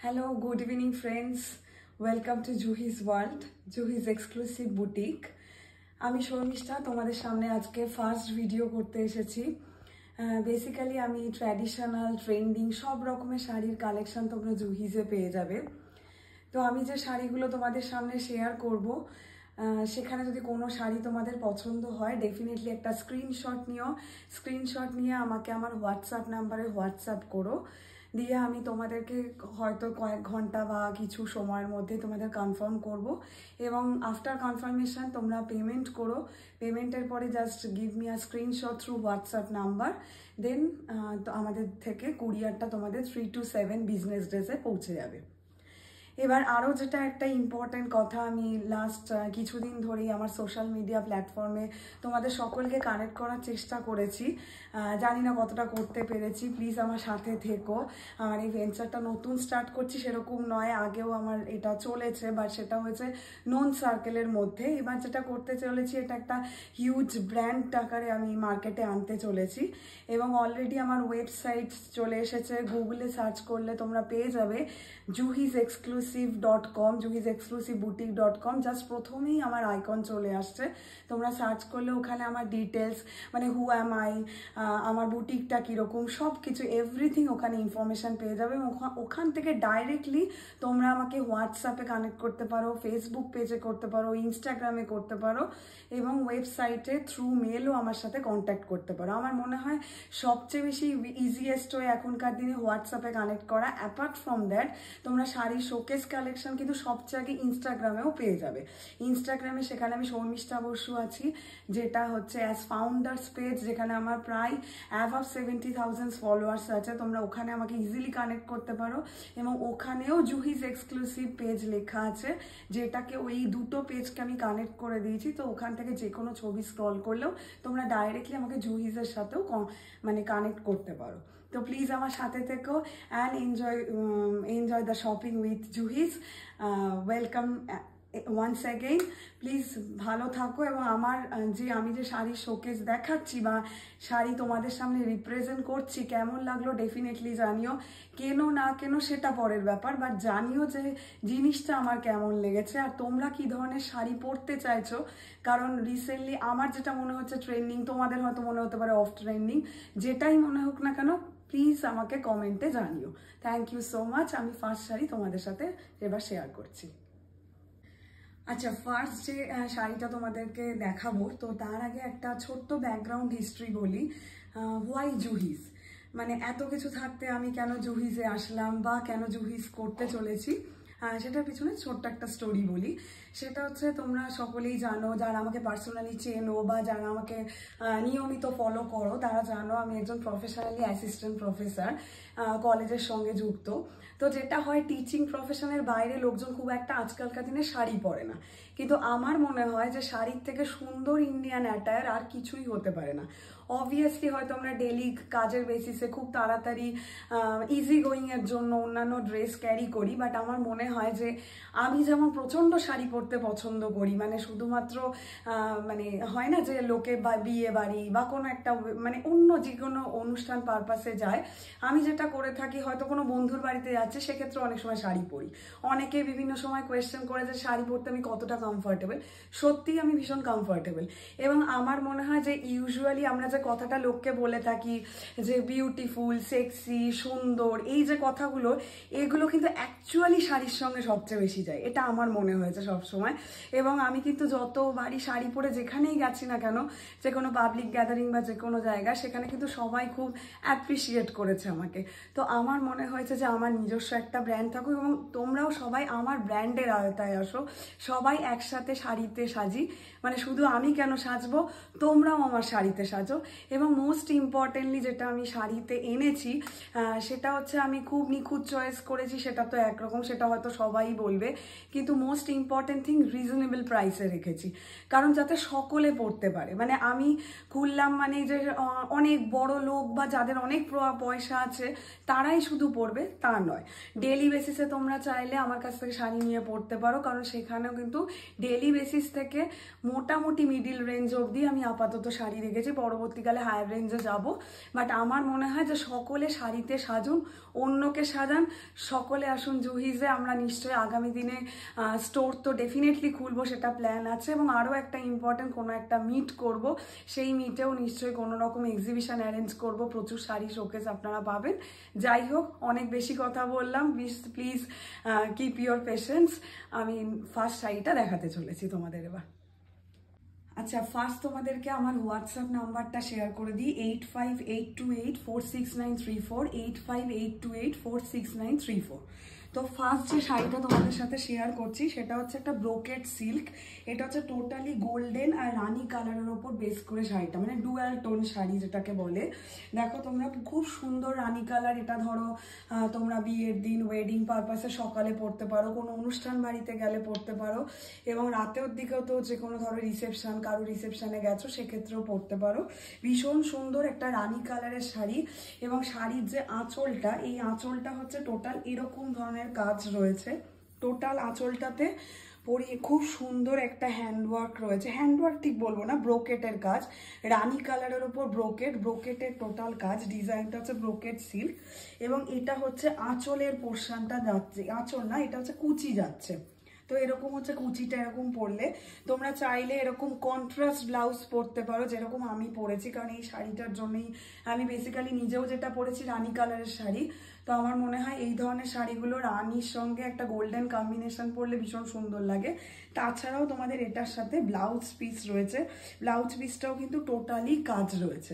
Hello, good evening friends. Welcome to Juhi's World, Juhi's exclusive boutique. আমি শর্মিষ্ঠা তোমাদের সামনে আজকে ফার্স্ট ভিডিও করতে এসেছি। বেসিক্যালি আমি ট্র্যাডিশনাল ট্রেন্ডিং সব রকমের শাড়ির কালেকশন তোমরা জুহিজে পেয়ে যাবে। তো আমি যে শাড়িগুলো তোমাদের সামনে শেয়ার করব সেখানে যদি কোনো শাড়ি তোমাদের পছন্দ হয় ডেফিনেটলি একটা স্ক্রিনশট নিয়ে আমাকে আমার হোয়াটসঅ্যাপ নাম্বারে হোয়াটসঅ্যাপ করো, দিয়ে আমি তোমাদেরকে হয়তো কয়েক ঘন্টা বা কিছু সময়ের মধ্যে তোমাদের কনফার্ম করব এবং আফটার কনফার্মেশন তোমরা পেমেন্ট করো। পেমেন্টের পরে just give me a screenshot through WhatsApp number, then আমাদের থেকে কুরিয়ারটা তোমাদের 3 to 7 বিজনেস ডেজে পৌঁছে যাবে। এবার আরও যেটা একটা ইম্পর্টেন্ট কথা, আমি লাস্ট কিছুদিন ধরেই আমার সোশ্যাল মিডিয়া প্ল্যাটফর্মে তোমাদের সকলকে কানেক্ট করার চেষ্টা করেছি, জানি না কতটা করতে পেরেছি। প্লিজ আমার সাথে থেকো। আমার এই ভেঞ্চারটা নতুন স্টার্ট করছি সেরকম নয়, আগেও আমার এটা চলেছে, বাট সেটা হয়েছে নোন সার্কেলের মধ্যে। এবার যেটা করতে চলেছি এটা একটা হিউজ ব্র্যান্ড আকারে আমি মার্কেটে আনতে চলেছি এবং অলরেডি আমার ওয়েবসাইট চলে এসেছে। গুগলে সার্চ করলে তোমরা পেয়ে যাবে juhisexclusive.com, juhisexclusiveboutique.com। জাস্ট প্রথমেই আমার আইকন চলে আসছে, তোমরা সার্চ করলে ওখানে আমার ডিটেলস মানে হু অ্যাম আই, আমার বুটিকটা কীরকম সব কিছু এভরিথিং ওখানে ইনফরমেশান পেয়ে যাবে। ওখান থেকে ডাইরেক্টলি তোমরা আমাকে হোয়াটসঅ্যাপে কানেক্ট করতে পারো, ফেসবুক পেজে করতে পারো, ইনস্টাগ্রামে করতে পারো এবং ওয়েবসাইটে থ্রু মেলও আমার সাথে কন্ট্যাক্ট করতে পারো। আমার মনে হয় সবচেয়ে বেশি ইজিয়েস্ট হয়ে এখনকার দিনে হোয়াটসঅ্যাপে কানেক্ট করা। অ্যাপার্ট ফ্রম দ্যাট তোমরা শাড়ির শোকেস কালেকশন কিন্তু সবচেয়ে আগে ইনস্টাগ্রামেও পেয়ে যাবে। ইনস্টাগ্রামে সেখানে আমি শর্মিষ্ঠা বসু আছি, যেটা হচ্ছে অ্যাজ ফাউন্ডার্স পেজ, যেখানে আমার প্রায় অ্যাভাব 70,000 ফলোয়ার্স আছে। তোমরা ওখানে আমাকে ইজিলি কানেক্ট করতে পারো এবং ওখানেও জুহিজ এক্সক্লুসিভ পেজ লেখা আছে, যেটাকে ওই দুটো পেজকে আমি কানেক্ট করে দিয়েছি। তো ওখান থেকে যে কোনো ছবি স্ক্রল করলেও তোমরা ডাইরেক্টলি আমাকে জুহিজের সাথেও মানে কানেক্ট করতে পারো। তো প্লিজ আমার সাথে থেকো and enjoy the shopping with Juhi's. Welcome once again. Please ভালো থাকো এবং আমি যে শাড়ির শোকেস দেখাচ্ছি বা শাড়ি তোমাদের সামনে রিপ্রেজেন্ট করছি কেমন লাগলো ডেফিনেটলি জানিও। কেনো না কেনো সেটা পরের ব্যাপার, বাট জানিও যে জিনিসটা আমার কেমন লেগেছে আর তোমরা কি ধরনের শাড়ি পরতে চাইছো। কারণ রিসেন্টলি আমার যেটা মনে হচ্ছে ট্রেন্ডিং, তোমাদের হয়তো মনে হতে পারে অফ ট্রেন্ডিং, যেটাই মনে হোক না কেন প্লিজ আমাকে কমেন্টে জানিও। Thank you so much. আমি ফার্স্ট শাড়ি তোমাদের সাথে এবার শেয়ার করছি। আচ্ছা, ফার্স্ট যে শাড়িটা তোমাদেরকে দেখাবো, তো তার আগে একটা ছোট্ট ব্যাকগ্রাউন্ড হিস্ট্রি বলি। হোয়াই জুহিজ, মানে এত কিছু থাকতে আমি কেন জুহিজে আসলাম বা কেন জুহিজ করতে চলেছি, সেটার পিছনে ছোট্ট একটা স্টোরি বলি। সেটা হচ্ছে তোমরা সকলেই জানো, যারা আমাকে পার্সোনালি চেনো বা যারা আমাকে নিয়মিত ফলো করো তারা জানো আমি একজন প্রফেশনালি অ্যাসিস্ট্যান্ট প্রফেসর, কলেজের সঙ্গে যুক্ত। তো যেটা হয় টিচিং প্রফেশনের বাইরে লোকজন খুব একটা আজকালকার দিনে শাড়ি পরে না, কিন্তু আমার মনে হয় যে শাড়ির থেকে সুন্দর ইন্ডিয়ান অ্যাটায়ার আর কিছুই হতে পারে না। অবভিয়াসলি হয়তো আমরা ডেলি কাজের বেসিসে খুব তাড়াতাড়ি ইজি গোয়িংয়ের জন্য অন্যান্য ড্রেস ক্যারি করি, বাট আমার মনে হয় যে আমি যেমন প্রচণ্ড শাড়ি পরতে পছন্দ করি, মানে শুধুমাত্র মানে হয় না যে লোকে বিয়ে বাড়ি বা কোনো একটা মানে অন্য যে কোনো অনুষ্ঠান পারপাসে যায়, আমি যেটা করে থাকি হয়তো কোনো বন্ধুর বাড়িতে যাচ্ছে সেক্ষেত্রে অনেক সময় শাড়ি পরি। অনেকে বিভিন্ন সময় কোয়েশ্চেন করে যে শাড়ি পরতে আমি কতটা কমফর্টেবল। সত্যিই আমি ভীষণ কমফর্টেবল এবং আমার মনে হয় যে ইউজুয়ালি আমরা যে কথাটা লোককে বলে থাকি যে বিউটিফুল, সেক্সি, সুন্দর, এই যে কথাগুলো এগুলো কিন্তু অ্যাকচুয়ালি শাড়ির সঙ্গে সবচেয়ে বেশি যায়, এটা আমার মনে হয়েছে সবসময়। এবং আমি কিন্তু যতবারই শাড়ি পরে যেখানেই গেছি না কেন, যে কোনো পাবলিক গ্যাদারিং বা যে কোনো জায়গা, সেখানে কিন্তু সবাই খুব অ্যাপ্রিসিয়েট করেছে আমাকে। তো আমার মনে হয়েছে যে আমার নিজস্ব একটা ব্র্যান্ড থাকুক এবং তোমরাও সবাই আমার ব্র্যান্ডের আওতায় আসো, সবাই একসাথে শাড়িতে সাজি, মানে শুধু আমি কেন সাজবো, তোমরাও আমার শাড়িতে সাজো। এবং মোস্ট ইম্পর্টেন্টলি যেটা আমি শাড়িতে এনেছি সেটা হচ্ছে আমি খুব নিখুঁত চয়েস করেছি, সেটা তো একরকম, সেটা হয়তো সবাই বলবে, কিন্তু মোস্ট ইম্পর্টেন্ট থিং রিজনেবল প্রাইসে রেখেছি, কারণ যাতে সকলে পড়তে পারে। মানে আমি খুললাম মানে যে অনেক বড় লোক বা যাদের অনেক পয়সা আছে তারাই শুধু পরবে তা নয়, ডেলি বেসিসে তোমরা চাইলে আমার কাছ থেকে শাড়ি নিয়ে পড়তে পারো, কারণ সেখানেও কিন্তু ডেলি বেসিস থেকে মোটামুটি মিডিল রেঞ্জ অবধি আমি আপাতত শাড়ি রেখেছি। পরবর্তী পরবর্তীকালে হায়ার রেঞ্জে যাব, বাট আমার মনে হয় যে সকলে শাড়িতে সাজুন, অন্যকে সাজান, সকলে আসুন জুহিজে। আমরা নিশ্চয়ই আগামী দিনে স্টোর তো ডেফিনেটলি খুলবো, সেটা প্ল্যান আছে, এবং আরও একটা ইম্পর্টেন্ট কোনো একটা মিট করব, সেই মিটেও নিশ্চয়ই কোনো রকম এক্সিবিশন অ্যারেঞ্জ করব, প্রচুর শাড়ি শোকেস আপনারা পাবেন। যাই হোক, অনেক বেশি কথা বললাম, প্লিজ কিপ ইউর পেশেন্স। আমি ফার্স্ট শাড়িটা দেখাতে চলেছি তোমাদের এবার। আচ্ছা, ফার্স্ট তোমাদেরকে আমার হোয়াটসঅ্যাপ নাম্বারটা শেয়ার করে দিই, 8582846934, 8582846934। তো ফার্স্ট যে শাড়িটা তোমাদের সাথে শেয়ার করছি সেটা হচ্ছে একটা ব্রোকেট সিল্ক। এটা হচ্ছে টোটালি গোল্ডেন আর রানি কালারের ওপর বেস করে শাড়িটা, মানে ডুয়াল টোন শাড়ি যেটাকে বলে। দেখো তোমরা, খুব সুন্দর রানি কালার। এটা ধরো তোমরা বিয়ের দিন ওয়েডিং পারপাসে সকালে পরতে পারো, কোনো অনুষ্ঠান বাড়িতে গেলে পরতে পারো, এবং রাতের দিকেও তো যে কোনো ধরো রিসেপশন, কারো রিসেপশনে গেছো সেক্ষেত্রেও পরতে পারো। ভীষণ সুন্দর একটা রানি কালারের শাড়ি, এবং শাড়ির যে আঁচলটা, এই আঁচলটা হচ্ছে টোটাল এরকম ধরনের কাজ রয়েছে। টোটাল আঁচলটাতে পরিয়ে খুব সুন্দর একটা হ্যান্ডওয়ার্ক রয়েছে, হ্যান্ডওয়ার্ক ঠিক বলবো না, ব্রোকেটের কাজ, রানি কালারের উপর ব্রোকেটের টোটাল কাজ। ডিজাইনটা হচ্ছে ব্রোকেট সিল্ক, এবং এটা হচ্ছে আঁচলের পোর্শনটা যাচ্ছে, আঁচল না, এটা হচ্ছে কুচি যাচ্ছে। তো এরকম হচ্ছে কুচিটা, এরকম পরলে তোমরা চাইলে এরকম কন্ট্রাস্ট ব্লাউজ পরতে পারো, যেরকম আমি পরেছি, কারণ এই শাড়িটার জন্যই আমি বেসিক্যালি নিজেও যেটা পরেছি রানি কালারের শাড়ি। তো আমার মনে হয় এই ধরনের শাড়িগুলো রানির সঙ্গে একটা গোল্ডেন কম্বিনেশন পরলে ভীষণ সুন্দর লাগে। তাছাড়াও তোমাদের এটার সাথে ব্লাউজ পিস রয়েছে, ব্লাউজ পিসটাও কিন্তু টোটালি কাজ রয়েছে।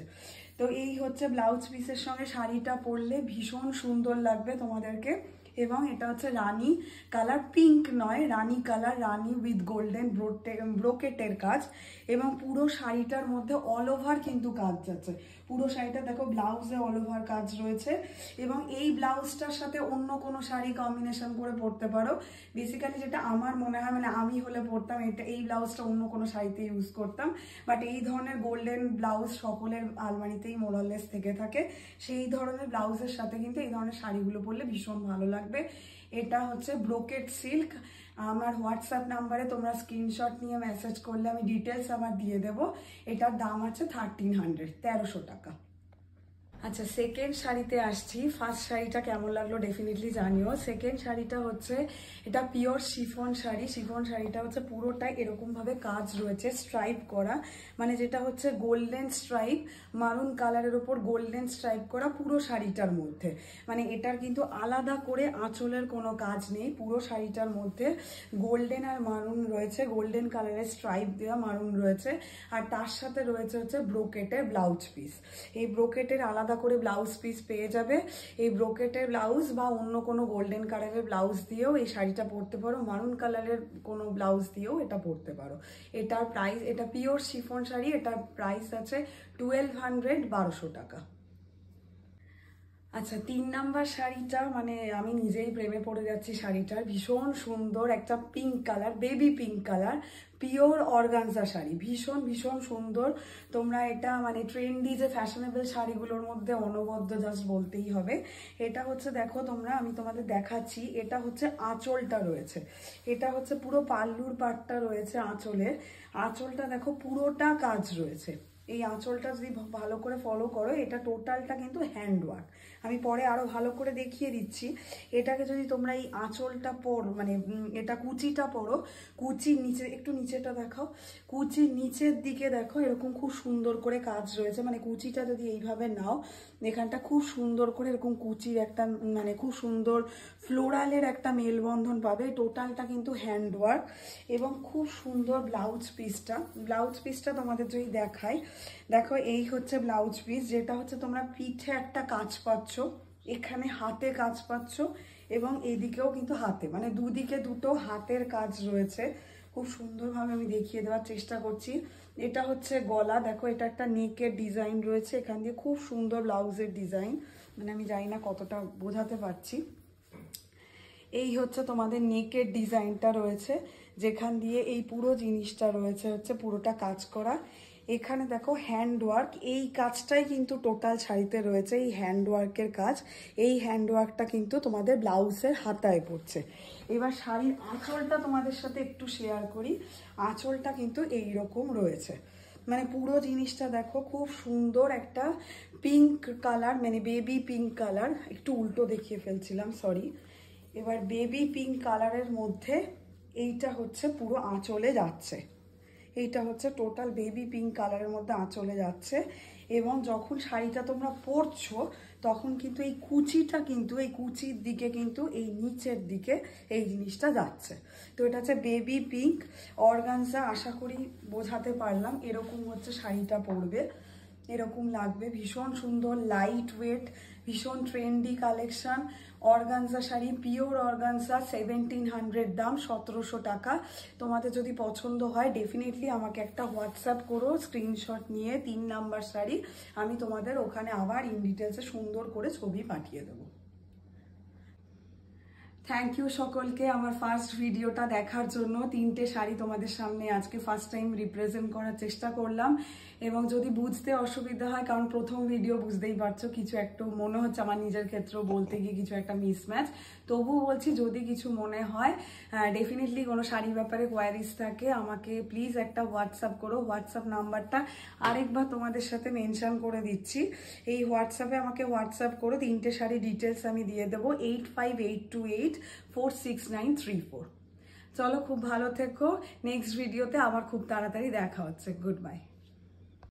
তো এই হচ্ছে ব্লাউজ পিসের সঙ্গে শাড়িটা পরলে ভীষণ সুন্দর লাগবে তোমাদেরকে। এবং এটা হচ্ছে রানি কালার, পিঙ্ক নয়, রানি কালার, রানি উইথ গোল্ডেন ব্রোকেটের কাজ, এবং পুরো শাড়িটার মধ্যে অল ওভার কিন্তু কাজ যাচ্ছে। পুরো শাড়িটা দেখো ব্লাউজে অল ওভার কাজ রয়েছে, এবং এই ব্লাউজটার সাথে অন্য কোনো শাড়ি কম্বিনেশন করে পরতে পারো। বেসিক্যালি যেটা আমার মনে হয়, মানে আমি হলে পরতাম এটা, এই ব্লাউজটা অন্য কোনো শাড়িতে ইউজ করতাম, বাট এই ধরনের গোল্ডেন ব্লাউজ সকলের আলমারিতেই মোরাললেস থেকে থাকে। সেই ধরনের ব্লাউজের সাথে কিন্তু এই ধরনের শাড়িগুলো পরলে ভীষণ ভালো লাগবে। এটা হচ্ছে ব্রোকেট সিল্ক। আমার হোয়াটসঅ্যাপ নাম্বারে তোমরা স্ক্রিনশট নিয়ে মেসেজ করলে আমি ডিটেলস আবার দিয়ে দেবো। এটার দাম আছে 1300, 1300 টাকা। আচ্ছা, সেকেন্ড শাড়িতে আসছি। ফার্স্ট শাড়িটা কেমন লাগলো ডেফিনেটলি জানিও। সেকেন্ড শাড়িটা হচ্ছে, এটা পিওর শিফন শাড়ি। শিফন শাড়িটা হচ্ছে পুরোটাই এরকমভাবে কাজ রয়েছে, স্ট্রাইপ করা, মানে যেটা হচ্ছে গোল্ডেন স্ট্রাইপ, মারুন কালারের ওপর গোল্ডেন স্ট্রাইপ করা পুরো শাড়িটার মধ্যে। মানে এটার কিন্তু আলাদা করে আঁচলের কোনো কাজ নেই, পুরো শাড়িটার মধ্যে গোল্ডেন আর মারুন রয়েছে, গোল্ডেন কালারের স্ট্রাইপ দেওয়া মারুন রয়েছে, আর তার সাথে রয়েছে হচ্ছে ব্রোকেটের ব্লাউজ পিস। এই ব্রোকেটের আলাদা করে ব্লাউজ পিস পেয়ে যাবে। এই ব্রোকেটের ব্লাউজ বা অন্য কোনো গোল্ডেন কালারের ব্লাউজ দিয়েও এই শাড়িটা পরতে পারো, মারুন কালারের কোনো ব্লাউজ দিয়েও এটা পরতে পারো। এটার প্রাইস, এটা পিওর শিফন শাড়ি, এটার প্রাইস আছে 1200, 1200 টাকা। আচ্ছা, 3 নাম্বার শাড়িটা মানে আমি নিজেই প্রেমে পড়ে যাচ্ছি শাড়িটার। ভীষণ সুন্দর একটা pink colour, baby pink colour, pure organza sari, ভীষণ ভীষণ সুন্দর। তোমরা এটা মানে ট্রেন্ডি যে ফ্যাশনেবল শাড়িগুলোর মধ্যে অনবদ্য, জাস্ট বলতেই হবে। এটা হচ্ছে দেখো তোমরা, আমি তোমাদের দেখাচ্ছি, এটা হচ্ছে আঁচলটা রয়েছে, এটা হচ্ছে পুরো পাল্লুর পাটটা রয়েছে আঁচলের। আঁচলটা দেখো পুরোটা কাজ রয়েছে। এই আঁচলটা যদি ভালো করে ফলো করো, এটা টোটালটা কিন্তু হ্যান্ডওয়ার্ক। আমি পরে আরো ভালো করে দেখিয়ে দিচ্ছি। এটাকে যদি তোমরা এই আঁচলটা পরো, মানে এটা কুচিটা পরো, কুচির নিচে একটু নিচেটা দেখাও, কুচির নিচের দিকে দেখো এরকম খুব সুন্দর করে কাজ রয়েছে। মানে কুচিটা যদি এইভাবে নাও, এখানটা খুব সুন্দর করে এরকম কুচির একটা, মানে খুব সুন্দর ফ্লোরালের একটা মেলবন্ধন পাবে। টোটালটা কিন্তু হ্যান্ডওয়ার্ক, এবং খুব সুন্দর ব্লাউজ পিসটা। ব্লাউজ পিসটা তোমাদের যদি দেখাই, দেখো এই হচ্ছে ব্লাউজ পিস, যেটা হচ্ছে তোমরা পিঠে একটা কাজ পাচ্ছ, এখানে হাতে কাজ পাচ্ছ, এবং এদিকেও কিন্তু হাতে, মানে দুদিকে দুটো হাতের কাজ রয়েছে। খুব সুন্দরভাবে আমি দেখিয়ে দেওয়ার চেষ্টা করছি। এটা হচ্ছে গলা, দেখো এটা একটা নেকের ডিজাইন রয়েছে, এখান দিয়ে খুব সুন্দর ব্লাউজের ডিজাইন, মানে আমি জানি না কতটা বোঝাতে পারছি। এই হচ্ছে তোমাদের নেকের ডিজাইনটা রয়েছে, যেখান দিয়ে এই পুরো জিনিসটা রয়েছে হচ্ছে পুরোটা কাজ করা। এখানে দেখো হ্যান্ডওয়ার্ক, এই কাজটাই কিন্তু টোটাল শাড়িতে রয়েছে, এই হ্যান্ডওয়ার্কের কাজ। এই হ্যান্ডওয়ার্কটা কিন্তু তোমাদের ব্লাউজের হাতায় পড়ছে। এবার শাড়ির আঁচলটা তোমাদের সাথে একটু শেয়ার করি। আঁচলটা কিন্তু এই রকম রয়েছে, মানে পুরো জিনিসটা দেখো খুব সুন্দর একটা পিঙ্ক কালার, মানে বেবি পিঙ্ক কালার, একটু উল্টো দেখিয়ে ফেলছিলাম সরি। এবার বেবি পিঙ্ক কালারের মধ্যে এইটা হচ্ছে পুরো আঁচলে যাচ্ছে, এইটা হচ্ছে টোটাল বেবি পিঙ্ক কালারের মধ্যে আঁচলে যাচ্ছে। এবং যখন শাড়িটা তোমরা পরছো তখন কিন্তু এই কুচিটা কিন্তু এই কুচির দিকে কিন্তু এই নিচের দিকে এই জিনিসটা যাচ্ছে। তো এটা হচ্ছে বেবি পিঙ্ক অর্গানজা, আশা করি বোঝাতে পারলাম। এরকম হচ্ছে শাড়িটা পরবে, এরকম লাগবে, ভীষণ সুন্দর, লাইট ওয়েট, ভীষণ trendy collection. Organza sari, pure organza, 1700 দাম, 1700 টাকা। তোমাদের যদি পছন্দ হয় ডেফিনেটলি আমাকে একটা হোয়াটসঅ্যাপ করো স্ক্রিনশট নিয়ে 3 নাম্বার শাড়ি, আমি তোমাদের ওখানে আবার ইন ডিটেলসে সুন্দর করে ছবি পাঠিয়ে দেবো। থ্যাংক ইউ সকলকে আমার ফার্স্ট ভিডিওটা দেখার জন্য। 3টে শাড়ি তোমাদের সামনে আজকে ফার্স্ট টাইম রিপ্রেজেন্ট করার চেষ্টা করলাম। এবং যদি বুঝতে অসুবিধা হয়, কারণ প্রথম ভিডিও বুঝতেই পারছো কিছু একটু মনে হচ্ছে আমার নিজের ক্ষেত্রেও বলতে গিয়ে কিছু একটা মিসম্যাচ, তবুও বলছি যদি কিছু মনে হয় ডেফিনেটলি কোনো শাড়ির ব্যাপারে কোয়ারিজ থাকে আমাকে প্লিজ একটা হোয়াটসঅ্যাপ করো। হোয়াটসঅ্যাপ নাম্বারটা আরেকবার তোমাদের সাথে মেনশন করে দিচ্ছি, এই হোয়াটসঅ্যাপে আমাকে হোয়াটসঅ্যাপ করো, 3টে শাড়ি ডিটেলস আমি দিয়ে দেবো 8582846934। চলো খুব ভালো থেকো, নেক্সট ভিডিওতে আবার খুব তাড়াতাড়ি দেখা হচ্ছে। Good bye.